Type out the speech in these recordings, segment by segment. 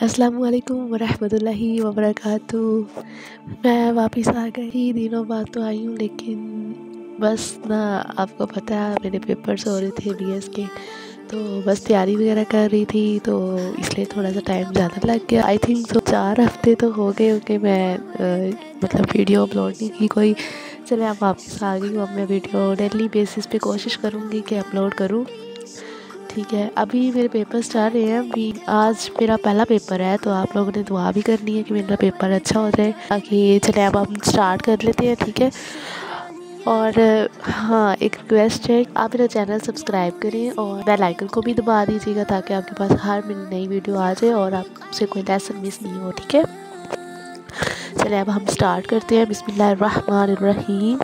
السلام علیکم ورحمۃ اللہ وبرکاتہ۔ میں واپس آ گئی، دنوں بعد تو آئی ہوں، لیکن بس نا آپ کو پتہ ہے میرے پیپرز ہو رہے تھے بی ایس کے، تو بس تیاری وغیرہ کر رہی تھی، تو اس لیے تھوڑا سا ٹائم زیادہ لگ گیا۔ آئی تھنک 4 ہفتے تو ہو گئے کہ میں مطلب ویڈیو اپلوڈ نہیں کی کوئی۔ چلے اب واپس آ گئی ہوں، اب میں ویڈیو ڈیلی بیسس پہ کوشش کروں گی کہ اپلوڈ کروں، ٹھیک ہے۔ ابھی میرے پیپرز چل رہے ہیں، ابھی آج میرا پہلا پیپر ہے، تو آپ لوگوں نے دعا بھی کرنی ہے کہ میرا پیپر اچھا ہو جائے، باقی چلے اب ہم سٹارٹ کر لیتے ہیں، ٹھیک ہے۔ اور ہاں، ایک ریکویسٹ ہے، آپ میرا چینل سبسکرائب کریں اور بیل آئیکن کو بھی دبا دیجیے گا تاکہ آپ کے پاس ہر نئی ویڈیو آ جائے اور آپ سے کوئی لیسن مس نہیں ہو، ٹھیک ہے۔ چلے اب ہم سٹارٹ کرتے ہیں، بسم اللہ الرحمن الرحیم۔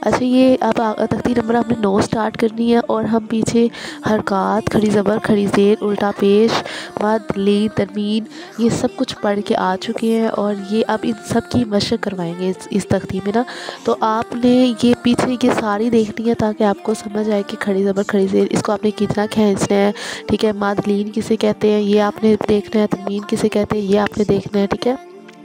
اچھا، یہ اب تختی نمبر ہم نے 9 سٹارٹ کرنی ہے، اور ہم پیچھے حرکات، کھڑی زبر، کھڑی زیر، الٹا پیش، مد، لین، تنوین، یہ سب کچھ پڑھ کے آ چکے ہیں، اور یہ اب ان سب کی مشق کروائیں گے اس تختی میں نا۔ تو آپ نے یہ پیچھے یہ ساری دیکھنی ہے تاکہ آپ کو سمجھ آئے کہ کھڑی زبر، کھڑی زیر، اس کو آپ نے کتنا کھینچنا ہے، ٹھیک ہے۔ مد، لین کسے کہتے ہیں یہ آپ نے دیکھنا ہے، تنوین کسے کہتے ہیں یہ آپ نے دیکھنا ہے، ٹھیک ہے۔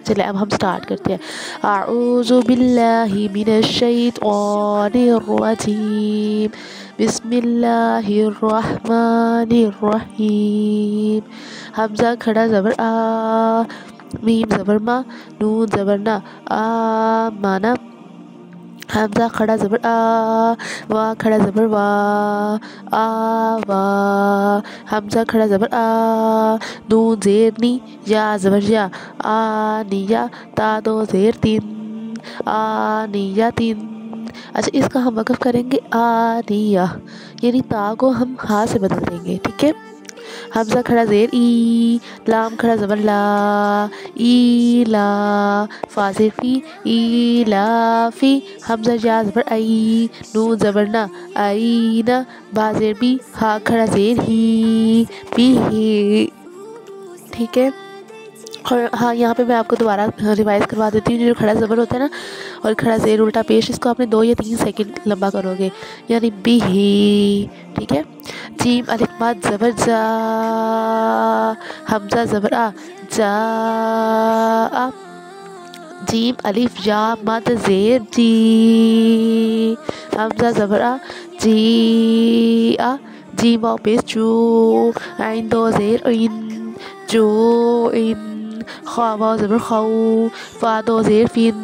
چلے اب ہم سٹارٹ کرتے ہیں۔ اعوذ باللہ من الشیطان الرجیم، بسم اللہ الرحمن الرحیم۔ حمزہ کھڑا زبر آ، میم زبر ما، نون زبر نا، مانا۔ حمزہ کھڑا زبر آ، وا کھڑا زبر وا، وا۔ حمزہ کھڑا زبر آ، نون زیر نی، یا زبر یا، نیا، تا دو زیر تین، نیا تین۔ اچھا، اس کا ہم وقف کریں گے نیا، یعنی تا کو ہم ہا سے بدل دیں گے، ٹھیک ہے۔ حمزہ کھڑا زیر ای، لام کھڑا زبر لا، ای لا، فا زیر فی، ای لا فی۔ حمزہ یا زبر ای، نون زبر نا، اینا، با زیر بی، ہا کھڑا زیر ہی، بی ہی، ٹھیک ہے۔ اور ہاں، یہاں پہ میں آپ کو دوبارہ ریوائز کروا دیتی ہوں، جو کھڑا زبر ہوتا ہے نا اور کھڑا زیر الٹا پیش، اس کو آپ نے 2 یا 3 سیکنڈ لمبا کرو گے، یعنی بی ہی، ٹھیک ہے۔ جیم الف مد زبر جا، حمزہ زبر آ، جا آ۔ جیم الف یا مد زیر جی، حمزہ زبر آ، جی آ۔ جیم واو پیش جو، عین 2 زیر این، جو این۔ خا واو زبر خو، فا 2 زیر فین،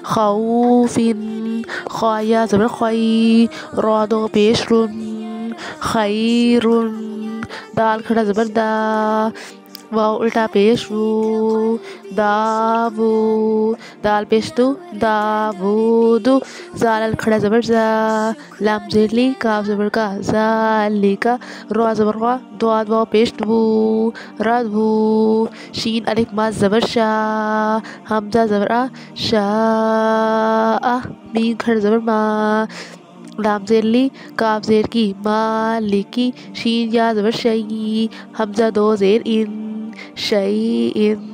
خوفن۔ خا یا زبر خوی، را 2 پیش رن، خیرن۔ دال کھڑا زبر دا، واو الٹا پیش وو، داوو۔ دال پیش دو، داوودو۔ زال کھڑا زبر زا، لام زیر لی، کاف زبر کا، ذالکا۔ را زبر وا، دواد واو پیش دو، ردو۔ شین الف مد زبر شا، حمزہ زبر آ، شاء۔ میم کھڑا زبر ما، لام زیر لی، کاف زیر کی، مالکی۔ شین یا زبر شئی، حمزہ 2 زیر ان، شیئن۔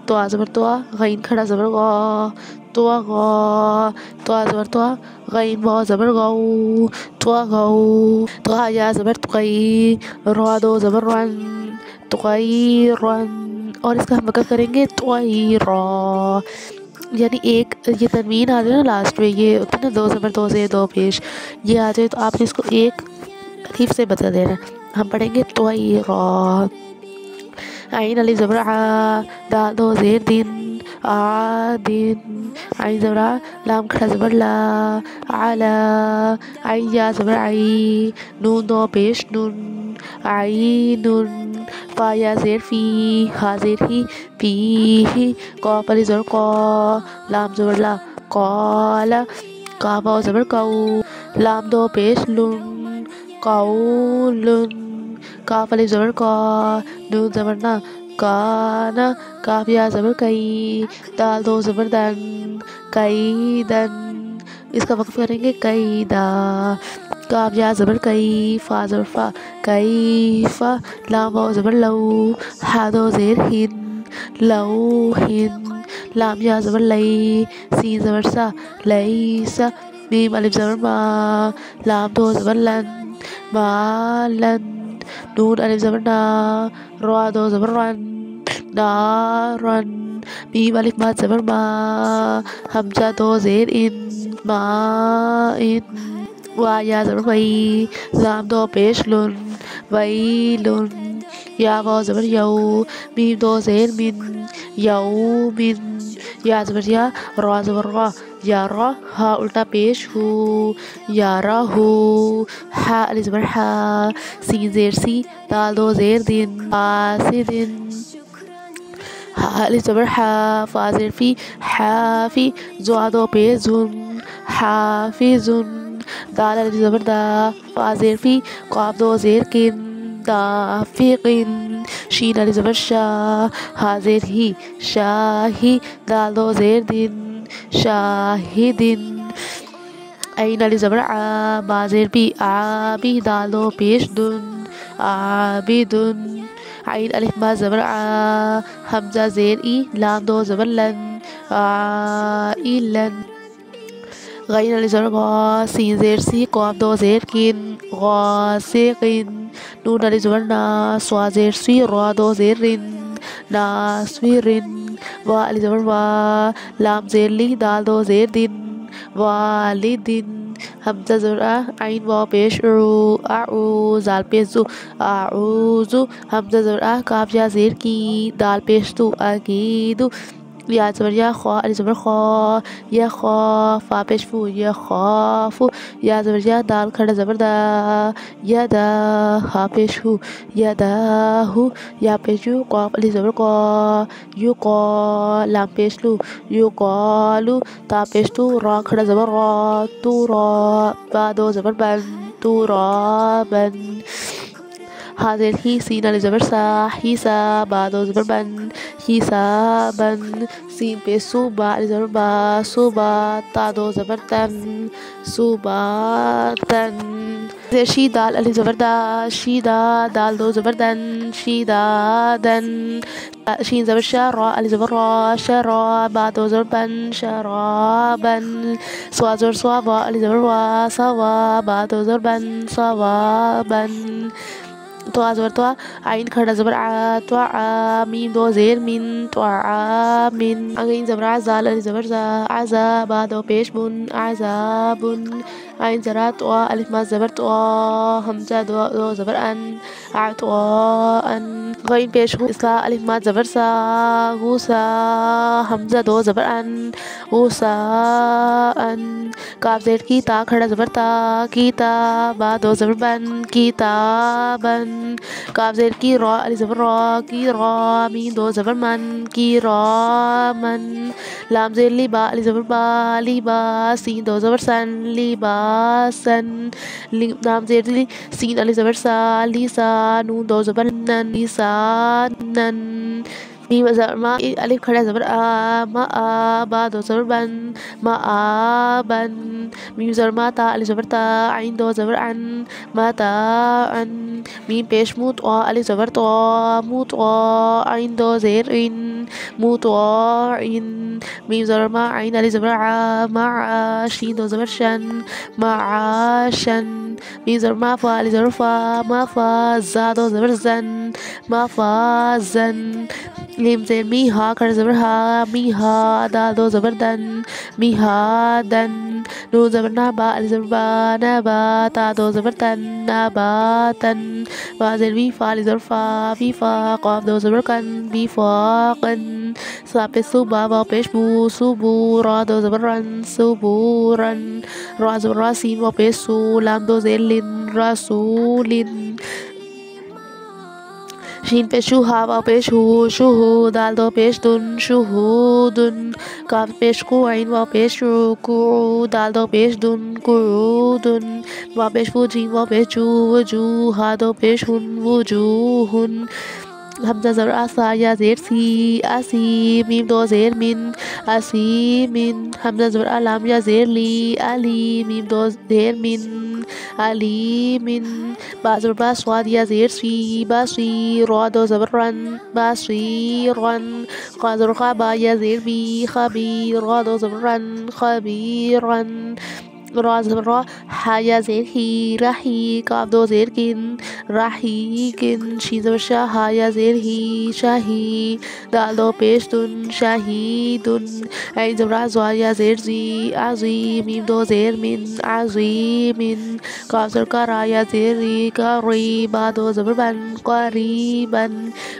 توا زبر توا، غین کھڑا زبر غا، توا غا۔ توا زبر توا، غین واو زبر غو، توا غو۔ توا یا زبر تقی، را 2 زبر رن، تغیرن۔ اور اس کا ہم وقف کریں گے طیرا، یعنی ایک یہ تنوین آ جائے نا لاسٹ میں، یہ ہوتا ہے نا 2 زبر 2 زیر 2 پیش، یہ آ جائے تو آپ نے اس کو ایک الف سے بدل دینا۔ ہم پڑھیں گے طیرا۔ عین الف زبر آ، دال 2 زیر دن، عادن۔ عین زبر آ، لام کھڑا زبر لا، علا۔ عین یا زبر عی، نون 2 پیش نن، عینن۔ فا یا زیر فی، ہا زیر ہی، فیہ۔ قاف الف زبر قا، لام زبر لا، قالا۔ کاف واو زبر کو، لام 2 پیش لن، قولن۔ کاف الف زبر کا، نون زبر نا، کانا۔ کاف یا زبر کئی، دال 2 زبر دن، کیدن۔ اس کا وقف کریں گے کیدا۔ کاف یا زبر کئی، فا زبر فا، کیفا۔ لام واو زبر لو، ہا 2 زیر ہن، لوہن۔ لام یا زبر لئی، سین زبر سا، لیسا۔ میم الف زبر ما، لام 2 زبر لن، مالن۔ نون الف زبر نا، را 2 زبر رن، نارن میم الف مد زبر ما حمزہ دو زیر ان ما ان وا یا زبر وی لام دو پیش لن ویلن یا واو زبر یو میم دو زیر من یومن یا زبر یا را زبر را یا را ہا الٹا پیش ہو یا را ہو ہا الف زبر ہا سین زیر سی دال دو زیر دن حاسدن ہا الف زبر ہا فا زیر فی حافی زوا دو پیش زن حافظن دال الف زبر دا فا زیر فی قاف دو زیر کن دافقن شین الف زبر شا ہا زیر ہی شاہی دال دو زیر دن شاہدن عین الف زبر آ با زیر بی آبی دال دو پیش دن عابدن عین الف با زبر آ حمزہ زیر ای لام دو زبر لن عائلن غین الف زبر غا سین زیر سی قاف دو زیر کن غاسقن نون الف زبر نا سوا زیر سی را دو زیر رن ناصورن وا الف زبر وا لام زیر لی دال دو زیر دن والدن حمزہ زبر آ عین واو پیش رو اعو زال پیش زو اعوذ حمزہ زبر آ کاف یا زیر کی دال پیش تو اکید یا زبر یا خوا الف زبر خوا یا خوا فا پیش فو یا خواف یا زبر یا دال کھڑا زبر دا یا دا ہا پیش ہو یا دا ہو یا پیش یو قاف الف زبر قا یو قا لام پیش لو یو قالو تا پیش تو را کھڑا زبر را تو را با دو زبر بن تو را بن حاضر ہی سین الف زبر سا ہی سا با دو زبر بن ہی سا بن سین پہ سو با الف زبر با سو با تا دو زبر تن سو با تن شی دال الف زبر دا شی دا دال دو زبر دن شی دا دن شین زبر شا را الف زبر را شرا با دو زبر بن شرابن سوا زبر سوا با الف زبر وا سوا با دو زبر بن صوابن تو زبر تو عین کھڑا زبر آ تو میم دو زیر من تو من عین زبر زال الف زبر زا عزا با دو پیش بن عذابن عین زرا تو الف ما زبر تو حمزہ دو زبر ان تو ان غین پیش ہو اسلا الف ما زبر سا غوسا حمزہ دو زبر ان غوسا ان کاف زیر کی تا کھڑا زبر تا کی تا با دو زبر بن کتابن کاف زیر کی را الف زبر را کی را میم دو زبر من کی را من لام زیر لی با الف زبر با لی با سین دو زبر سن لی با سن لام زیر لی سین الف زبر سا لی سا نون دو زبر نن لی سا نن میم زبر ما الف کھڑا زبر آ ما آ با دو زبر بن ما آ بن میم زبر ما تا الف زبر تا عین دو زبر ان ما تا ان میم پیش مو تو الف زبر تو مو تو عین دو زیر ان مو تو ان میم زبر ما عین الف زبر ع ما شین دو زبر شن ما عاشن میم زبر ما فا الف زبر فا ما فا زا دو زبر زن ما فا زن میم زیر می ہا کھڑا زبر ہا می ہا دال دو زبر دن می ہا دن نون زبر نا با الف زبر با نا با تا دو زبر تن نا با تن با زیر وی فا الف زبر فا وی فا قاف دو زبر کن وی فا قن سا پہ سو با واو پیش بو سو بو را دو زبر رن سو بو رن را زبر را سین واو پیش سو لام دو زیر لن رسولن شین پیش شو ہا واو پیش ہو شو ہو دال دو پیش دن شہودن کاف پیش کو عین واو پیش رو کو دال دو پیش دن قعودن واو پیش فو جیم واو پیش جو وجو ہا دو پیش ہن وجوہن حمزہ زبر آسا یا زیر سی اسی میم دو زیر من اسی من حمزہ زبر علام یا زیر لی علی میم دو زیر من علی من با زبر با سواد یا زیر سی باسی را دو زبر رن باسی رن خا زبر خا با یا زیر بی خبیر را دو زبر رن خبیرن را زبر را ح یا زیر ہی رہی کاف دو زیر کن راہی کن شین زبر شا ہا یا زیر ہی شاہی دال دو پیش دن شاہیدن عین زبر ع زوا یا زیر زی عزی میم دو زیر من عظیمن کاف زبر کا را یا زیر ری کری با دو زبر بن قریبا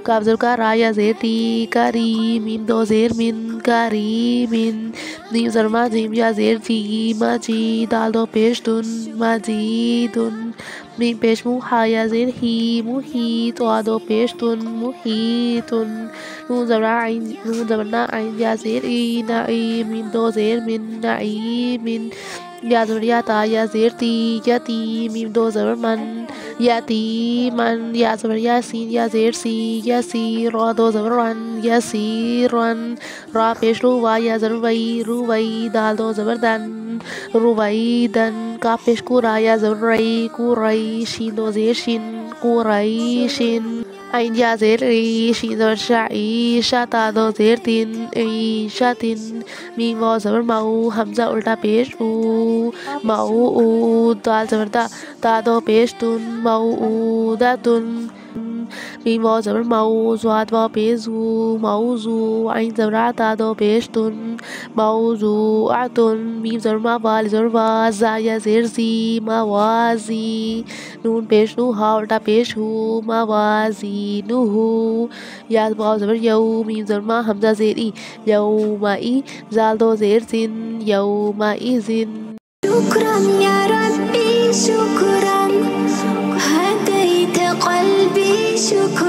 کاف زبر کا را یا زیر ری کری میم دو زیر من کریمن نیم زبر ما جیم یا زیر جی مجید دال دو پیش دن مجیدن میم پیش مو ح یا زیر ہی محیط وا دو پیش دن محیطن نون زبر عین نون زبر نا عین یا زیر ای نعیم میم دو زیر من نعیمن یا زبر یا تا یا زیر تی یتی میم دو زبر من یتیمن یا زبر یا سین یا زیر سی یسی را دو زبر رن یسیرن را پیش رو وا یا زبر وی روی دال دو زبر دن رویدن کاف پیش کو را یا زبر ری کوری شین دو زیر شین قریشن عین یا زیر ری شین زبر شعی شتا دو زیر تین عیشتن میم واو زبر مو حمزہ الٹا پیش او مو دال زبر دا تا دو پیش دن موعودتن میم واو زبر مو زواد واو پیش زو موضوع عین زبر ع تا دو پیش دن موضوعتن میم زبر ما وال زبر وا زا یا زیر زی موازی نون پیش نو ہا الٹا پیش ہو موازینہ یا واو زبر یو میم زبر ما حمزہ زیر ای یومئی زال دو زیر زن یومئذن شكرا يا ربي شكرا هديت قلبي شكرا